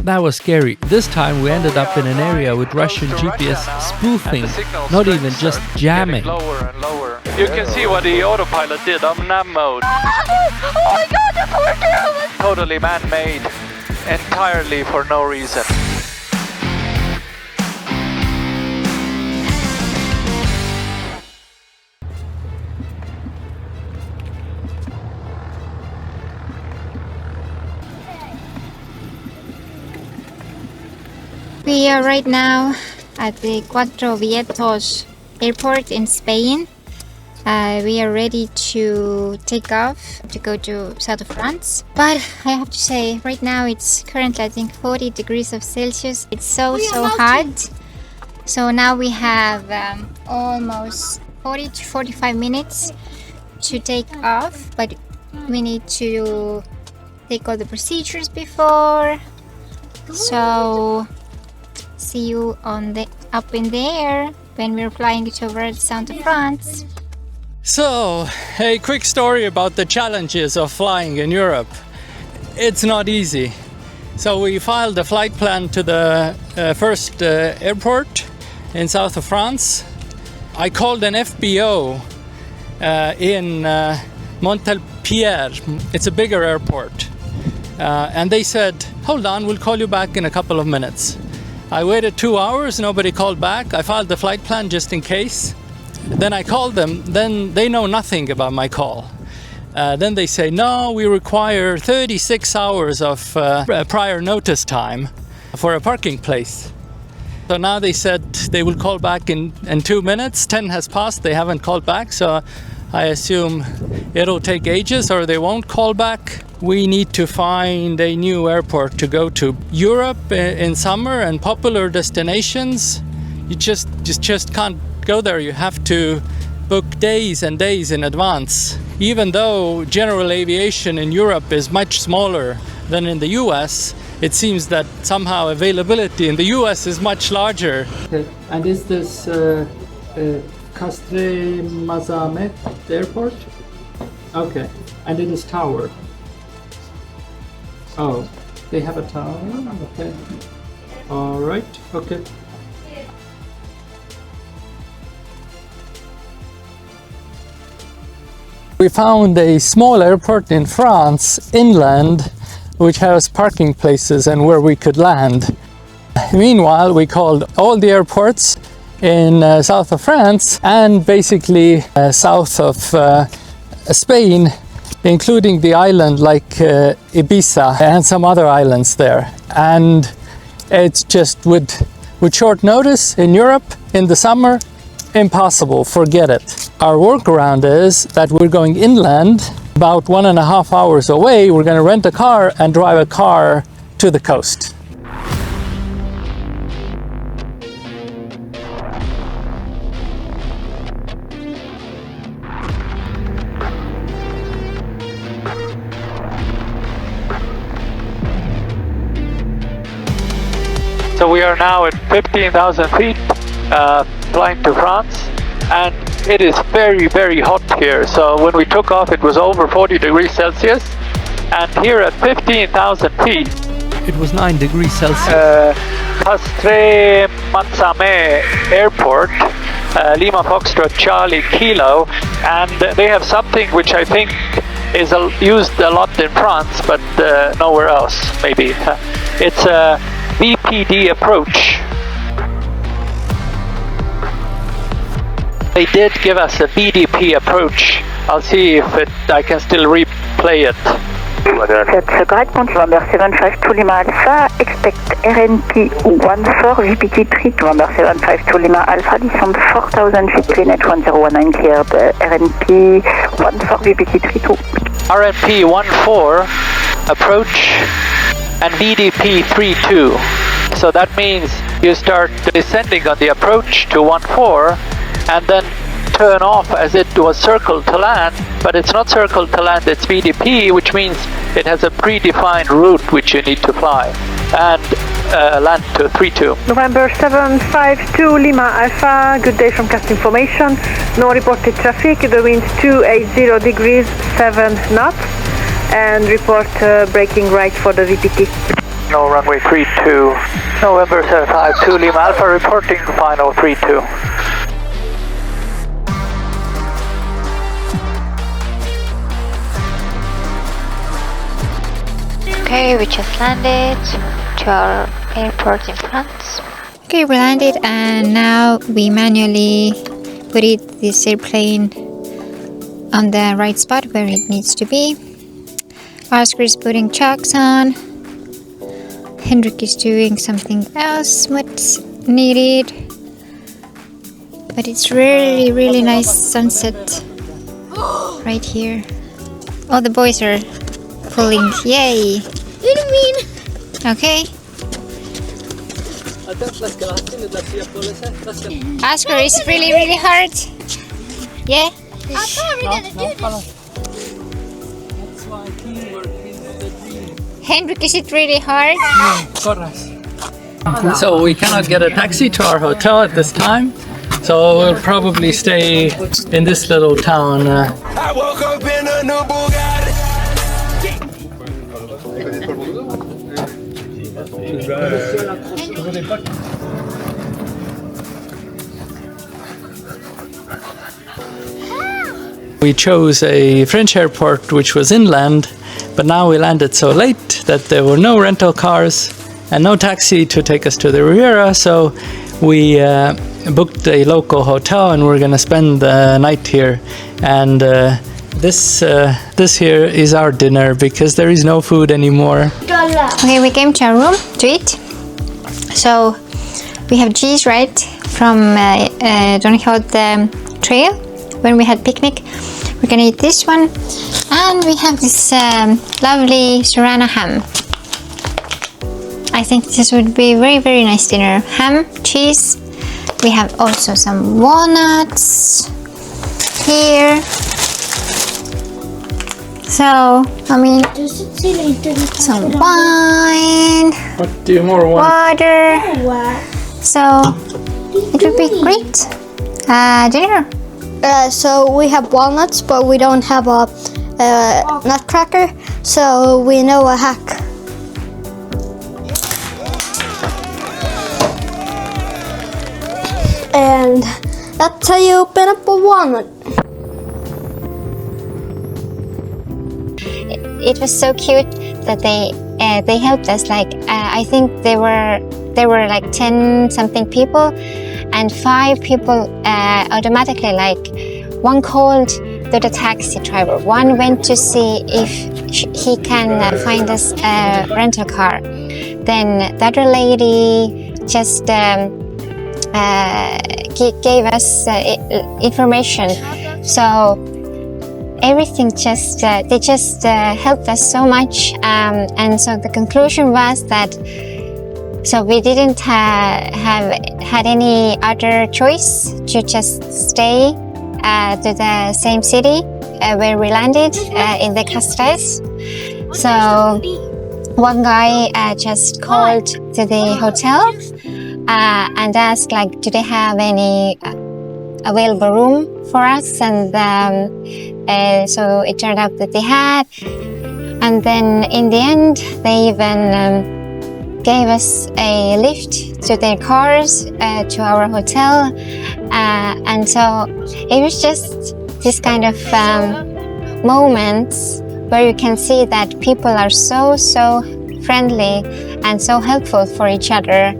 That was scary. This time we ended up in an area with Russian GPS spoofing, not even just jamming. Lower and lower. You can see what the autopilot did on NAM mode. Oh my god, that's so terrible! Totally man-made, entirely for no reason. We are right now at the Cuatro Vientos airport in Spain. We are ready to take off to go to south of France. But I have to say, right now it's currently I think 40 degrees of Celsius. It's so hot. So now we have almost 40 to 45 minutes to take off. But we need to take all the procedures before. So see you on the up in the air when we're flying towards south of France. So, a quick story about the challenges of flying in Europe. It's not easy. So we filed a flight plan to the first airport in south of France. I called an FBO in Montpellier. It's a bigger airport. And they said, hold on, we'll call you back in a couple of minutes. I waited 2 hours, nobody called back. I filed the flight plan just in case. Then I called them, then they know nothing about my call. Then they say, no, we require 36 hours of prior notice time for a parking place. So now they said they will call back in 2 minutes. 10 has passed, they haven't called back, so I assume it'll take ages or they won't call back. We need to find a new airport to go to. Europe in summer and popular destinations, you just can't go there. You have to book days and days in advance. Even though general aviation in Europe is much smaller than in the US, it seems that somehow availability in the US is much larger. Okay. And is this Castre Mazamet airport? Okay. And it is tower. Oh, they have a tower? Okay. All right. Okay. We found a small airport in France, inland, which has parking places and where we could land. Meanwhile, we called all the airports in south of France and basically south of Spain, including the island like Ibiza and some other islands there. And it's just with short notice in Europe in the summer, impossible, forget it. Our workaround is that we're going inland, about 1.5 hours away. We're going to rent a car and drive a car to the coast. So we are now at 15,000 feet, flying to France, and it is very hot here. So when we took off it was over 40 degrees Celsius, and here at 15,000 feet it was 9 degrees Celsius. Castre Mazamet Airport, Lima Foxtrot Charlie Kilo, and they have something which I think is used a lot in France but nowhere else maybe. It's a VPD approach. They did give us a BDP approach. I'll see if I can still replay it. That's correct, November 752 Lima Alpha, expect RNP 14 VPT 3 November 752 Lima Alpha, descend 4,000 feet, cleanet 1019 cleared, RNP 14 VPT 32. RNP 14 approach and VDP 32. So that means you start descending on the approach to 14 and then turn off as it was circled to land, but it's not circled to land, it's VDP, which means it has a predefined route which you need to fly, and land to 32. November 752 Lima Alpha, good day from cast information, no reported traffic, the wind 280 degrees 7 knots, and report braking right for the VPT. final runway 32. November 752 Lima Alpha reporting final 32. Okay, we just landed to our airport in France. Okay, we landed and now we manually put this airplane on the right spot where it needs to be. Oscar is putting chocks on. Hendrik is doing something else what's needed. But it's really nice sunset right here. All the boys are pulling. Yay! Okay. Oscar, is it really hard? Yeah? I thought we were gonna do this. That's why teamwork is the dream. Hendrik, is it really hard? So we cannot get a taxi to our hotel at this time. So we'll probably stay in this little town. I woke up in a new Bugatti. We chose a French airport which was inland, but now we landed so late that there were no rental cars and no taxi to take us to the Riviera, so we booked a local hotel and we're gonna spend the night here. And this here is our dinner because there is no food anymore. Okay, we came to our room to eat. So we have cheese, right, from Don Quixote Trail when we had picnic. We're gonna eat this one, and we have this lovely Serrano ham. I think this would be very nice dinner. Ham, cheese. We have also some walnuts here. So, I mean, some wine, What do you more want? water. So, it would be great dinner. So we have walnuts, but we don't have a nutcracker, so we know a hack. And that's how you open up a walnut. It was so cute that they helped us. Like I think there were like 10 something people, and 5 people automatically, like one called to the taxi driver, one went to see if he can find us a rental car, then the other lady just gave us information. So everything just they just helped us so much, and so the conclusion was that so we didn't have had any other choice to just stay to the same city where we landed in the Castres. So one guy just called to the hotel and asked, like, do they have any available room for us? And so it turned out that they had. And then in the end, they even gave us a lift to their cars to our hotel, and so it was just this kind of moments where you can see that people are so friendly and so helpful for each other.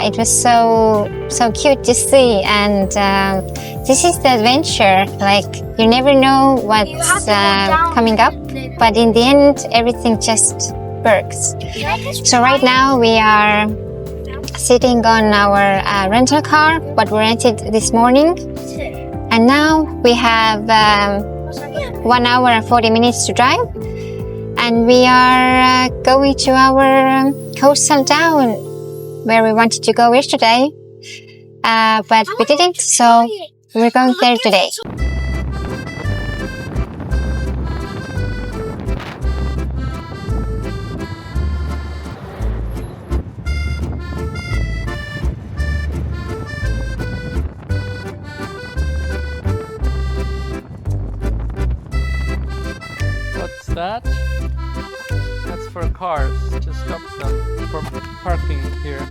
It was so cute to see, and this is the adventure. Like, you never know what's coming up, but in the end everything just works. So right now we are sitting on our rental car, what we rented this morning, and now we have 1 hour and 40 minutes to drive, and we are going to our coastal town where we wanted to go yesterday, but we didn't, so we're going there today. What's that? That's for a car. cars to stop them from parking here.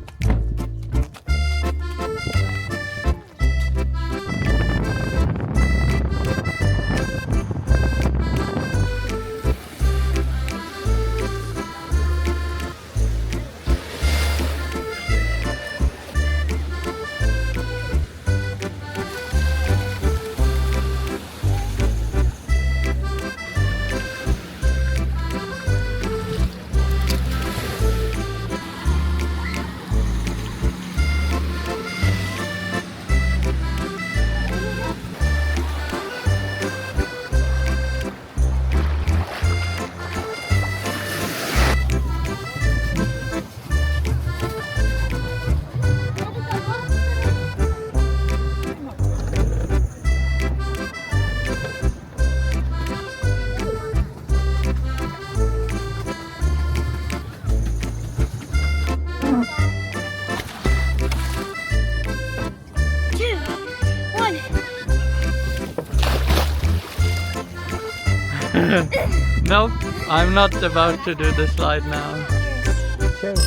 Nope, I'm not about to do the slide now. Cheers.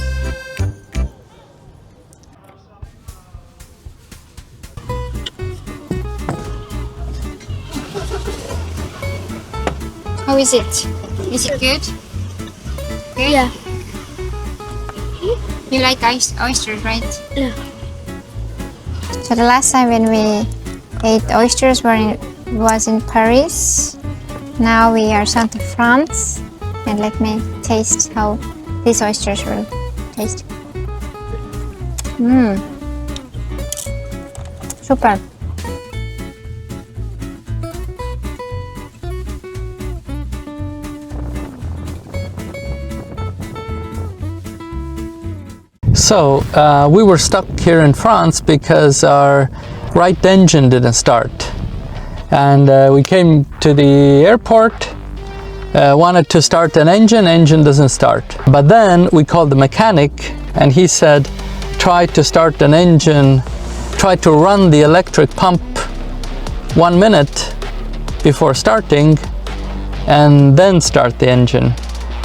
How is it? Is it good? Good? Yeah. You like oysters, right? Yeah. So the last time when we ate oysters was in Paris. Now we are south of France, and let me taste how these oysters will taste. Super. So we were stuck here in France because our right engine didn't start. And we came to the airport, wanted to start an engine doesn't start. But then we called the mechanic and he said, try to start an engine, try to run the electric pump 1 minute before starting and then start the engine.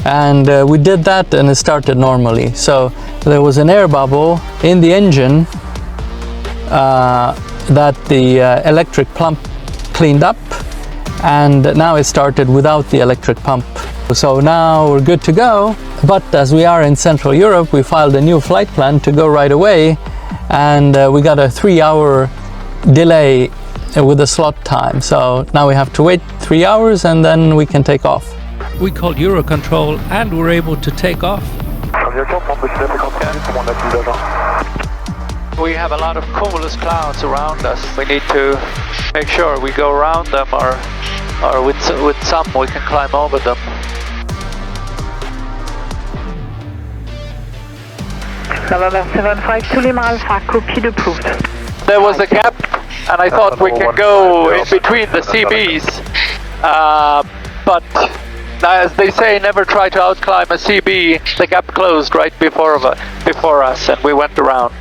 And we did that and it started normally. So there was an air bubble in the engine that the electric pump cleaned up, and now it started without the electric pump. So now we're good to go, but as we are in Central Europe, we filed a new flight plan to go right away, and we got a 3-hour delay with the slot time. So now we have to wait 3 hours and then we can take off. We called Eurocontrol and we're able to take off. We have a lot of cumulus clouds around us. We need to make sure we go around them, or with some we can climb over them. November 752 Lima Alpha, copy approved. There was a gap and I thought we could go in between the CBs, but as they say, never try to outclimb a CB. The gap closed right before us and we went around.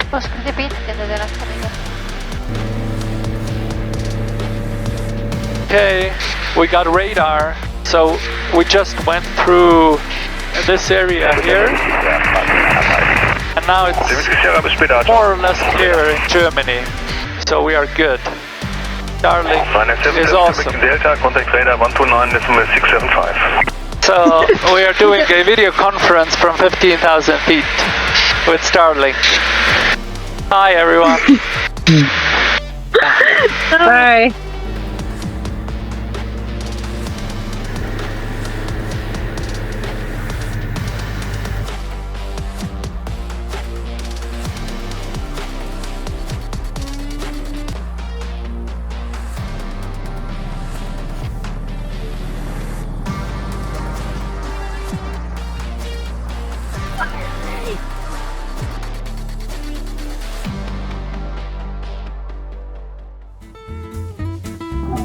Okay, we got radar, so we just went through this area here, and now it's more or less here in Germany, so we are good. Starlink is awesome. So we are doing a video conference from 15,000 feet with Starlink. Hi everyone. Hi.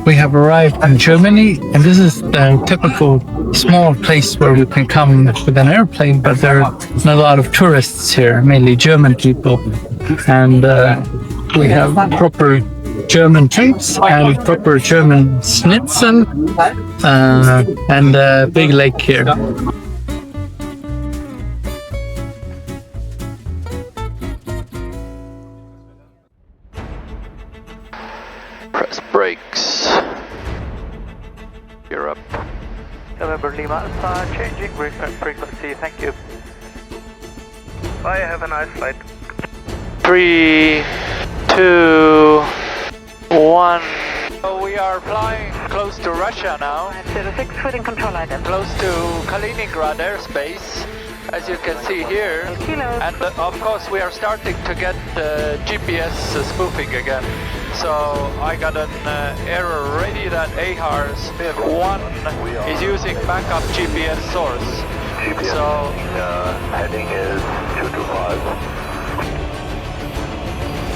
We have arrived in Germany, and this is the typical small place where we can come with an airplane, but there are not a lot of tourists here, mainly German people. And we have proper German drinks and proper German schnitzel and a big lake here. Lima Alpha, changing frequency, thank you. Bye, have a nice flight. 3, 2, 1. So we are flying close to Russia now. 06, foot in control item. Close to Kaliningrad airspace, as you can see here. And of course we are starting to get GPS spoofing again. So I got an error already that AHARS 1 is using backup GPS source. GPS so heading is 225.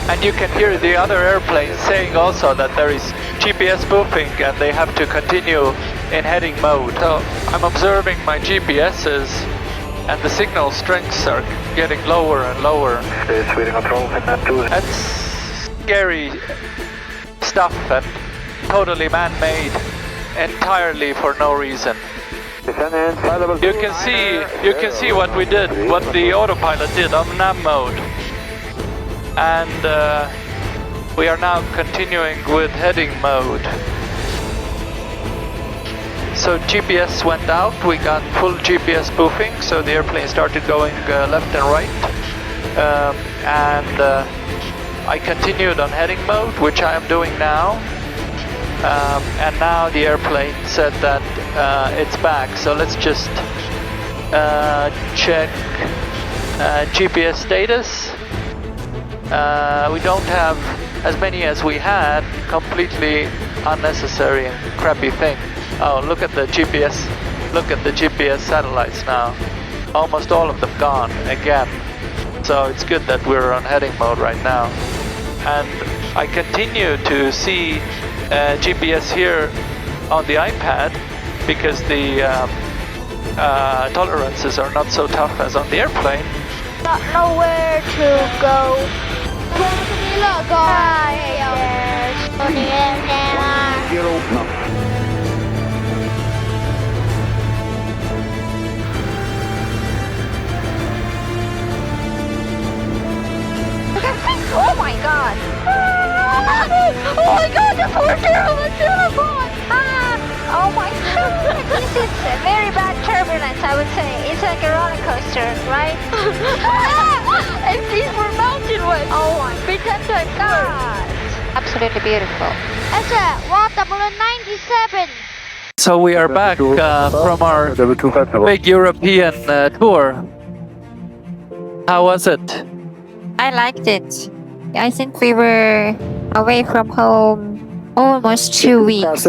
And you can hear the other airplanes saying also that there is GPS spoofing and they have to continue in heading mode. So I'm observing my GPSs and the signal strengths are getting lower and lower. Speeding control, That's scary stuff and totally man-made, entirely for no reason. You can see what we did, what the autopilot did on nav mode. And we are now continuing with heading mode. So GPS went out, we got full GPS spoofing, so the airplane started going left and right. I continued on heading mode, which I am doing now. And now the airplane said that it's back, so let's just check GPS status. We don't have as many as we had, completely unnecessary and crappy thing. Oh, look at the GPS satellites now. Almost all of them gone again. So it's good that we're on heading mode right now. And I continue to see GPS here on the iPad because the tolerances are not so tough as on the airplane. Not know where to go. Oh my god! Oh my god, that's so terrible! Oh my god! This is a very bad turbulence, I would say. It's like a roller coaster, right? And these were mountain waves! Oh my god! Absolutely beautiful. That's a 1097! So we are back from our big European tour. How was it? I liked it. I think we were away from home almost 2 weeks.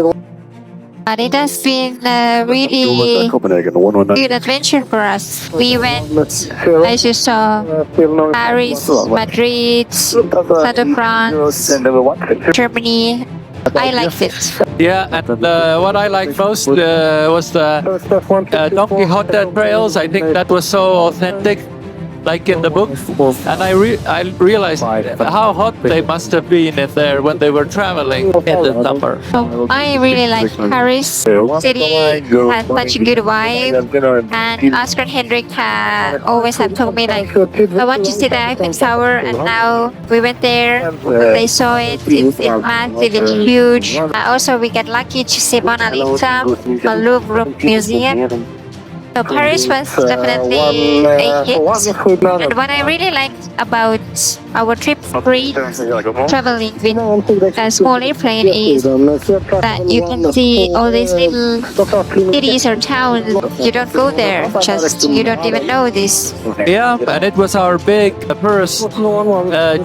But it has been a really good adventure for us. We went, as you saw, Paris, Madrid, South of France, Germany. I liked it. Yeah, and what I liked most was the Don Quixote trails. I think that was so authentic, like in the book. And I realized how hot they must have been in there when they were traveling in the summer. I really like Paris. City has such a good vibe. And Oscar and Hendrik always have told me like, I want to see the Eiffel Tower. And now we went there. They saw it. It's massive. It's huge. Also, we got lucky to see Mona Lisa, the Louvre Museum. So Paris was definitely a hit. And what I really liked about our trip traveling with a small airplane is that you can see all these little cities or towns. You don't go there, just you don't even know this. Yeah, and it was our big first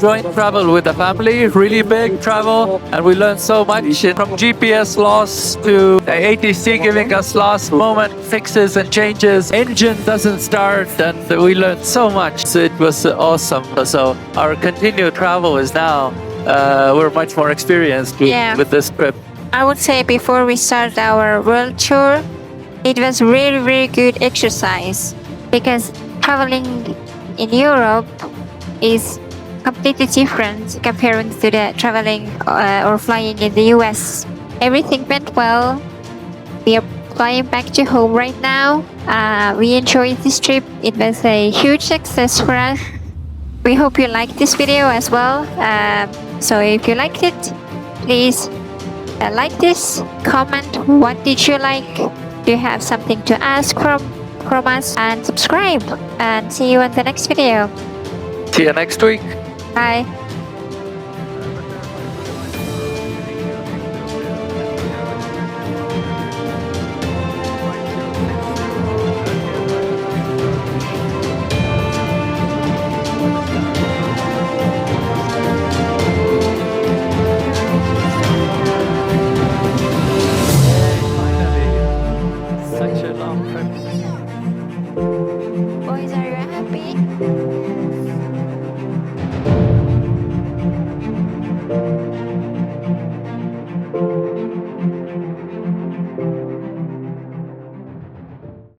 joint travel with the family, really big travel, and we learned so much from GPS loss to ATC giving us last moment fixes and changes. Engine doesn't start, and we learned so much. So it was awesome. So our continued travel is now we're much more experienced with this trip. I would say before we start our world tour, it was really, really good exercise because traveling in Europe is completely different comparing to the traveling or flying in the US. Everything went well. We are flying back to home right now. We enjoyed this trip. It was a huge success for us. We hope you liked this video as well. So if you liked it, please like this, comment what did you like, do you have something to ask from us, and subscribe, and see you in the next video. See you next week. Bye.